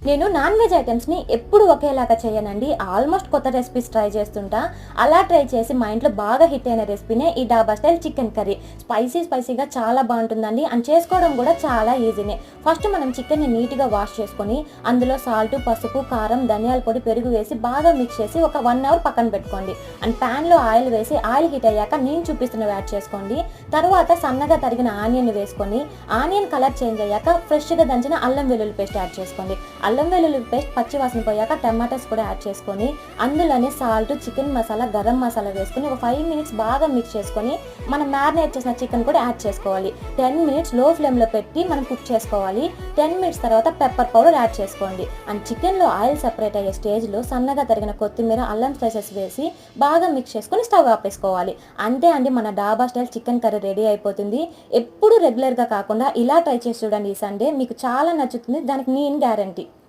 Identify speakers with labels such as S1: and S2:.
S1: నేను non veg ఐటమ్స్ని ఎప్పుడు ఒకేలాగా చేయనండి. ఆల్మోస్ట్ కొత్త రెసిపీస్ ట్రై చేస్తుంటా. అలా ట్రై చేసి మా ఇంట్లో బాగా హిట్ అయిన రెసిపీనే ఈ డాబా స్టైల్ చికెన్ కర్రీ. స్పైసీగా చాలా బాగుంటుందండి. అండ్ చేసుకోవడం కూడా చాలా ఈజీనే. ఫస్ట్ మనం చికెన్ని నీట్గా వాష్ చేసుకొని అందులో సాల్ట్, పసుపు, కారం, ధనియాల పొడి, పెరుగు వేసి బాగా మిక్స్ చేసి ఒక 1 అవర్ పక్కన పెట్టుకోండి. అండ్ ప్యాన్లో ఆయిల్ వేసి ఆయిల్ హీట్ అయ్యాక నేను చూపిస్తున్నవి యాడ్ చేసుకోండి. తర్వాత సన్నగా తరిగిన ఆనియన్ వేసుకొని ఆనియన్ కలర్ చేంజ్ అయ్యాక ఫ్రెష్గా దంచిన అల్లం వెల్లుల్లి పేస్ట్ యాడ్ చేసుకోండి. అల్లం వెల్లుల్లి పేస్ట్ పచ్చి వాసన పోయాక టమాటాస్ కూడా యాడ్ చేసుకొని అందులోనే సాల్ట్, చికెన్ మసాలా, గరం మసాలా వేసుకొని ఒక 5 మినిట్స్ బాగా మిక్స్ చేసుకొని మనం మ్యారినేట్ చేసిన చికెన్ కూడా యాడ్ చేసుకోవాలి. 10 మినిట్స్ లో ఫ్లేమ్లో పెట్టి మనం కుక్ చేసుకోవాలి. 10 మినిట్స్ తర్వాత పెప్పర్ పౌడర్ యాడ్ చేసుకోండి. అండ్ చికెన్లో ఆయిల్ సెపరేట్ అయ్యే స్టేజ్లో సన్నగా తరిగిన కొత్తిమీర, అల్లం స్లైసెస్ వేసి బాగా మిక్స్ చేసుకొని స్టవ్ ఆపేసుకోవాలి. అంతే అండి, మన డాబా స్టైల్ చికెన్ కర్రీ రెడీ అయిపోతుంది. ఎప్పుడు రెగ్యులర్గా కాకుండా ఇలా ట్రై చేసి చూడండి. ఈ సండే మీకు చాలా నచ్చుతుంది, దానికి నేను గ్యారంటీ.